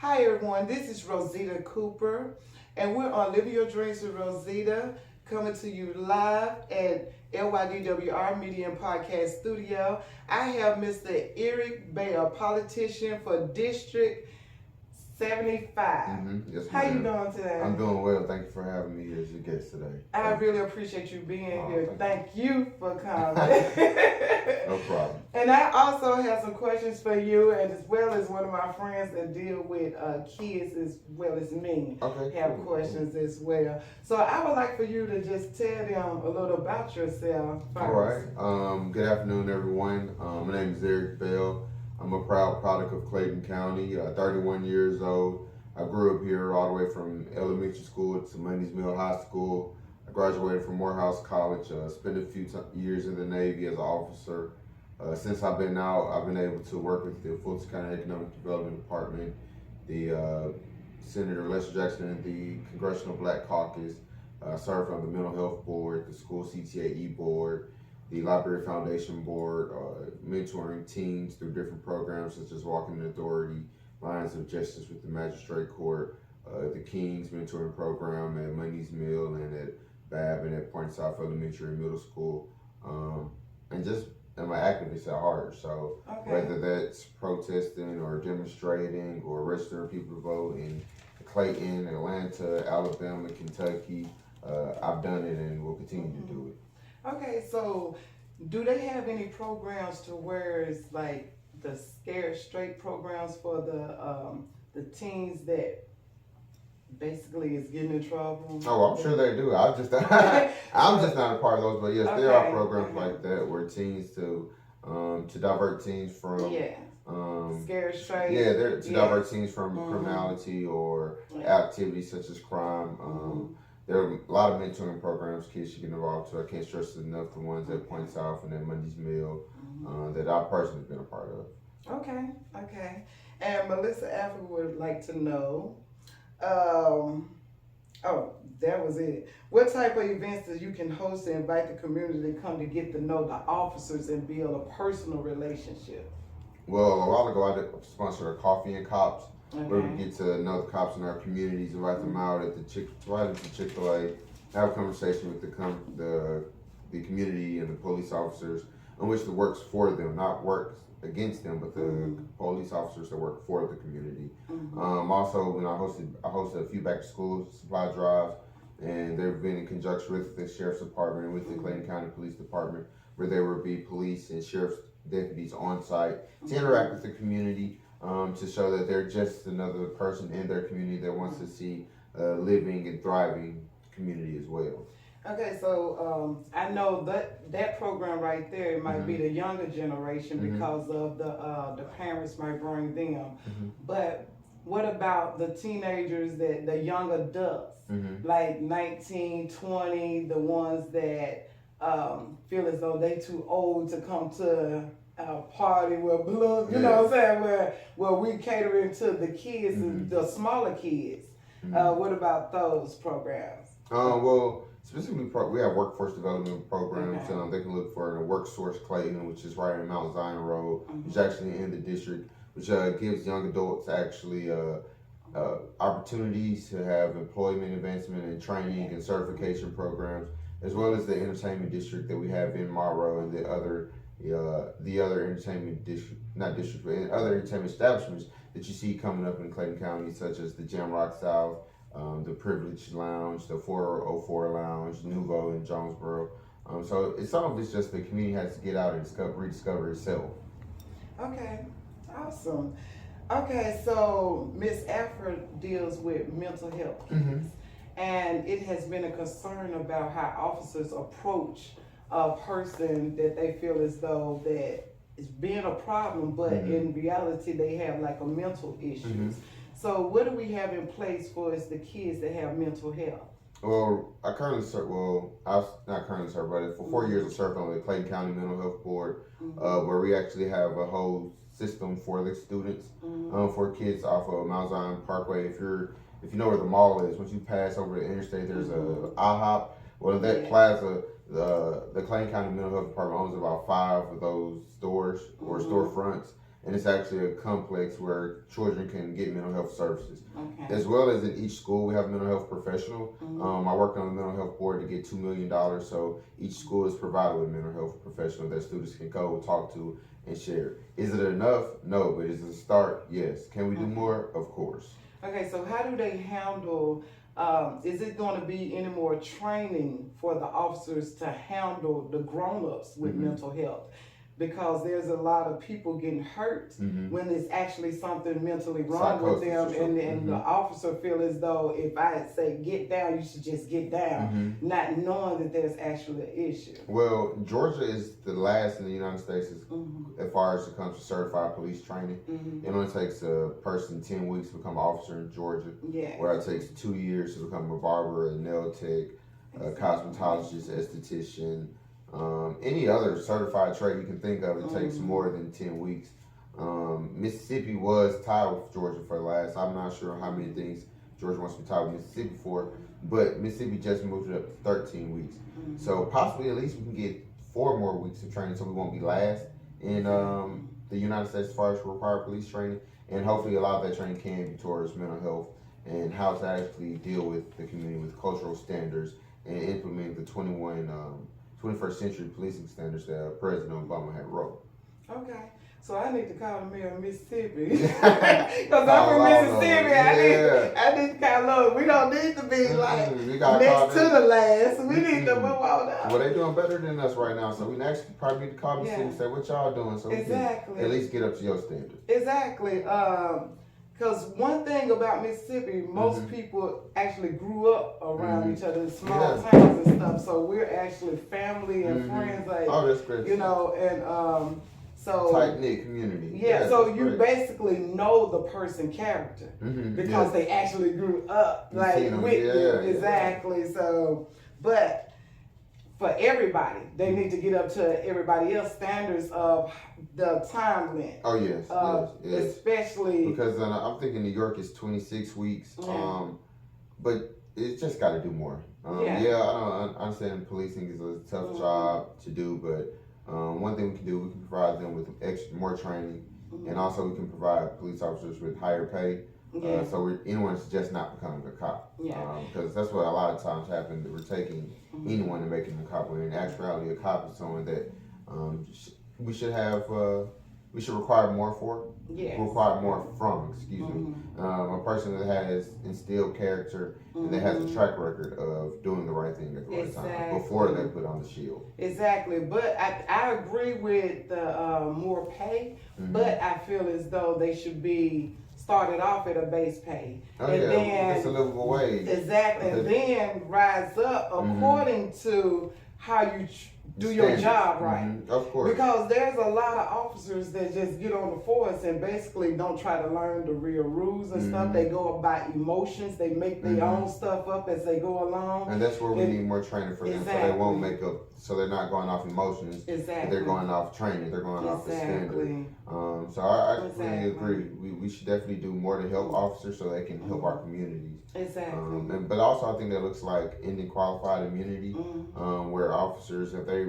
Hi everyone, this is Rosita Cooper, and we're on Living Your Dreams with Rosita, coming to you live at LYDWR Media and Podcast Studio. I have Mr. Eric Bell, politician for District 75. Yes, How you ma'am. doing today? I'm doing well. Thank you for having me as your guest today. I really appreciate you being here. Thank you for coming. No problem. And I also have some questions for you, and as well as one of my friends that deal with kids as well as me have questions as well. So I would like for you to just tell them a little about yourself first. All right. Good afternoon, everyone. My name is Eric Bell. I'm a proud product of Clayton County, 31 years old. I grew up here all the way from elementary school to Money's Mill High School. I graduated from Morehouse College, spent a few years in the Navy as an officer. Since I've been out, I've been able to work with the Fulton County Economic Development Department, the Senator Lester Jackson and the Congressional Black Caucus. I served on the Mental Health Board, the School CTAE Board, the Library Foundation Board, mentoring teens through different programs such as Walking in Authority, Lions of Justice with the Magistrate Court, the King's mentoring program at Money's Mill and at BAB and at Point South Elementary and Middle School, and just am an activist at heart. So whether that's protesting or demonstrating or registering people to vote in Clayton, Atlanta, Alabama, Kentucky, I've done it and will continue to do it. Okay, so do they have any programs to where it's like the Scared Straight programs for the teens that basically is getting in trouble? Oh, I'm sure they do. I'm just not a part of those, but yes, there are programs like that where teens to divert teens from Scared Straight. Yeah, they're to divert teens from criminality or activities such as crime. There are a lot of mentoring programs kids should get involved to. I can't stress enough the ones at Point South and at Money's Mill that I've personally been a part of. Okay. And Melissa Africa would like to know, that was it. What type of events that you can host to invite the community to come to get to know the officers and build a personal relationship? Well, a while ago I did sponsor a Coffee and Cops, where we get to know the cops in our communities, invite them out at the Chick-fil-A, have a conversation with the community and the police officers, in which that works for them, not works against them, but the police officers that work for the community. Also, when I hosted a few back to school supply drives, and they've been in conjunction with the Sheriff's Department and with the Clayton County Police Department, where there will be police and sheriff's deputies on site to interact with the community, to show that they're just another person in their community that wants to see a living and thriving community as well. Okay, so I know that program right there might be the younger generation because of the parents might bring them. But what about the teenagers, the young adults, like 19, 20, the ones that feel as though they too old to come to a party where blood, you know what I'm saying, where we catering to the kids, the smaller kids. What about those programs? Well, specifically, we have workforce development programs. They can look for the WorkSource Clayton, which is right in Mount Zion Road, which is actually in the district, which gives young adults actually opportunities to have employment advancement and training and certification programs, as well as the entertainment district that we have in Monroe and the other entertainment district, not district, but other entertainment establishments that you see coming up in Clayton County, such as the Jamrock South, the Privilege Lounge, the 404 Lounge, Nouveau in Jonesboro. So some of it's just the community has to get out and rediscover itself. Okay, awesome. Okay, so Miss Afra deals with mental health kids, and it has been a concern about how officers approach a person that they feel as though that is being a problem, but in reality they have like a mental issue. So what do we have in place for us, the kids that have mental health? Well, I currently serve, I've not currently served, but for 4 years I served on the Clayton County Mental Health Board, where we actually have a whole system for the students, for kids off of Mount Zion Parkway. If you know where the mall is, once you pass over the interstate, there's a IHOP. Well, that plaza, the Clayton County Mental Health Department owns about 5 of those stores or storefronts, and it's actually a complex where children can get mental health services. Okay. As well as in each school, we have a mental health professional. I work on the mental health board to get $2 million, so each school is provided with a mental health professional that students can go, talk to, and share. Is it enough? No, but is it a start? Yes. Can we do more? Of course. Okay, so how do they handle, is it going to be any more training for the officers to handle the grown-ups with mental health? Because there's a lot of people getting hurt when it's actually something mentally wrong with them, and the officer feel as though if I say get down, you should just get down, not knowing that there's actually an issue. Well, Georgia is the last in the United States as far as it comes to certified police training. It only takes a person 10 weeks to become an officer in Georgia, where it takes 2 years to become a barber, a nail tech, a cosmetologist, esthetician. Any other certified trade you can think of, it takes more than 10 weeks. Mississippi was tied with Georgia for the last, I'm not sure how many things Georgia wants to be tied with Mississippi for, but Mississippi just moved it up to 13 weeks. So possibly at least we can get 4 more weeks of training so we won't be last in the United States as far as required police training. And hopefully a lot of that training can be towards mental health and how to actually deal with the community with cultural standards and implement the 21st century policing standards that President Obama had wrote. Okay. So I need to call the mayor of Mississippi. Because I'm from Mississippi. I need to kind of look. We don't need to be like next to the last. We need to move on up. Well, they're doing better than us right now. So we actually probably need to call Mississippi and say, what y'all doing? So we can at least get up to your standard. Exactly. Because one thing about Mississippi, most people actually grew up around each other in small towns and stuff. So we're actually family and friends. Like, that's great. You know, and so tight-knit community. Yeah, so you basically know the person character because they actually grew up like with them. Exactly. So, but for everybody, they need to get up to everybody else standards of the time length. Oh yes, yes. Especially because I'm thinking New York is 26 weeks. But it's just got to do more. I understand policing is a tough job to do, but one thing we can do, we can provide them with more training, and also we can provide police officers with higher pay. So anyone's just not becoming a cop. Because that's what a lot of times happens. We're taking anyone and making them a cop. When in actuality, a cop is someone that we should require more for. Require more from, excuse me. A person that has instilled character and that has a track record of doing the right thing at the right time before they put on the shield. Exactly. But I agree with the more pay, but I feel as though they should be started off at a base pay. Then it's a livable wage. Exactly. And then rise up according to how you do your job right. Of course. Because there's a lot of officers that just get on the force and basically don't try to learn the real rules and stuff. They go by emotions. They make their own stuff up as they go along. And that's where we need more training for them, so they won't make up. So they're not going off emotions. They're going off training. They're going off the standard. So I completely agree. We should definitely do more to help officers so they can help our communities. But also I think that looks like ending qualified immunity, where officers, if they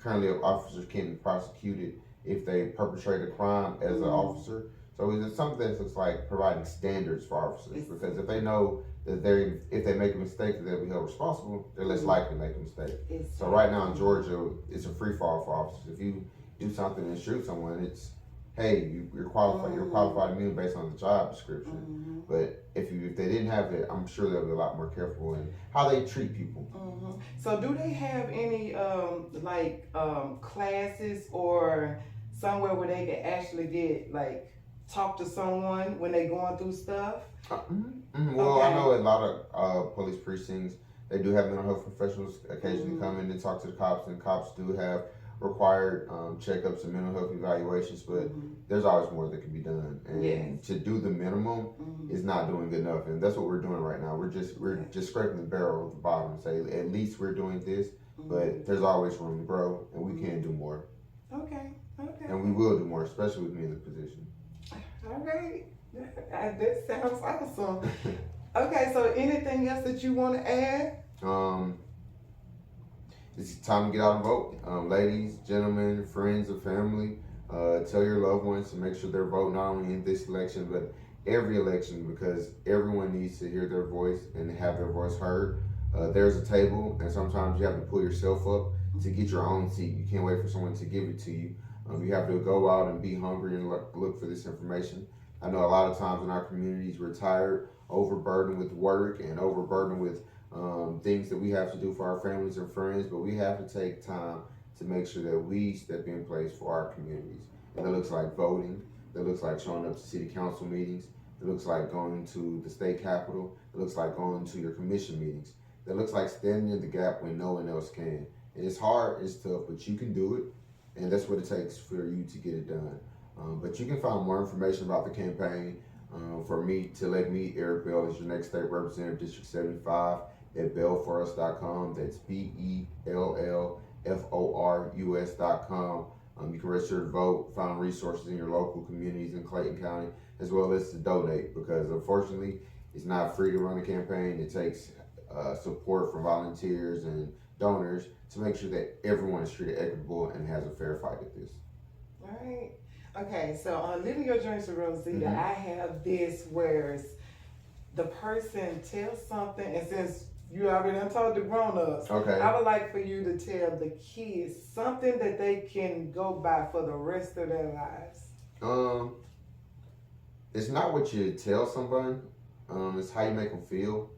currently officers can be prosecuted if they perpetrate a crime as an officer. So it's something that looks like providing standards for officers, because if they know that if they make a mistake that they'll be held responsible, they're less likely to make a mistake. So right now in Georgia, it's a free fall for officers. If you do something and shoot someone, it's hey, you're qualified. You're qualified immune based on the job description. But if they didn't have that, I'm sure they'll be a lot more careful in how they treat people. So do they have any classes or somewhere where they can actually get talk to someone when they're going through stuff? Well, I know a lot of police precincts, they do have mental health professionals occasionally come in and talk to the cops, and cops do have required checkups and mental health evaluations, but there's always more that can be done. And to do the minimum is not doing enough, and that's what we're doing right now. We're just scraping the barrel at the bottom and say at least we're doing this, but there's always room to grow, and we can do more. Okay. And we will do more, especially with me in this position. All right. That sounds awesome. Okay, so anything else that you want to add? It's time to get out and vote. Ladies, gentlemen, friends, and family, Tell your loved ones to make sure they're voting not only in this election, but every election, because everyone needs to hear their voice and have their voice heard. There's a table, and sometimes you have to pull yourself up to get your own seat. You can't wait for someone to give it to you. You have to go out and be hungry and look for this information. I know a lot of times in our communities we're tired, overburdened with work, and overburdened with things that we have to do for our families and friends, but we have to take time to make sure that we step in place for our communities. And that looks like voting, that looks like showing up to city council meetings, it looks like going to the state capitol, it looks like going to your commission meetings, that looks like standing in the gap when no one else can. And it's hard, it's tough, but you can do it, and that's what it takes for you to get it done. But you can find more information about the campaign for me to let me, Eric Bell, as your next state representative, District 75, at bellforus.com. That's BELLFORUS.com. You can register to vote, find resources in your local communities in Clayton County, as well as to donate, because unfortunately, it's not free to run a campaign. It takes support from volunteers and donors to make sure that everyone is treated equitable and has a fair fight at this. All right. Okay, so on Living Your Dreams with Rosita, I have this where the person tells something, and since you already done told the grown-ups, I would like for you to tell the kids something that they can go by for the rest of their lives. It's not what you tell someone, it's how you make them feel.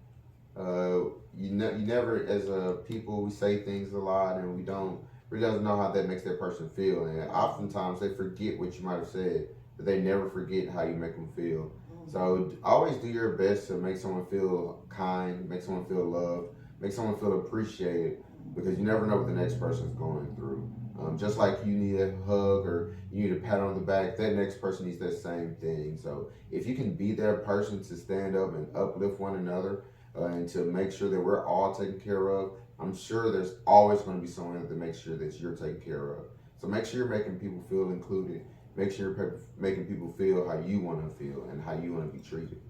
You never, as a people, we say things a lot, and we don't really doesn't know how that makes that person feel. And oftentimes they forget what you might have said, but they never forget how you make them feel. So always do your best to make someone feel kind, make someone feel loved, make someone feel appreciated, because you never know what the next person's going through. Just like you need a hug or you need a pat on the back, that next person needs that same thing. So if you can be that person to stand up and uplift one another, and to make sure that we're all taken care of, I'm sure there's always going to be someone that makes sure that you're taken care of. So make sure you're making people feel included. Make sure you're making people feel how you want to feel and how you want to be treated.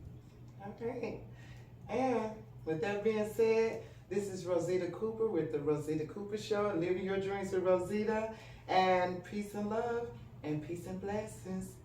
Okay. And with that being said, this is Rosita Cooper with the Rosita Cooper Show, Living Your Dreams with Rosita. And peace and love and peace and blessings.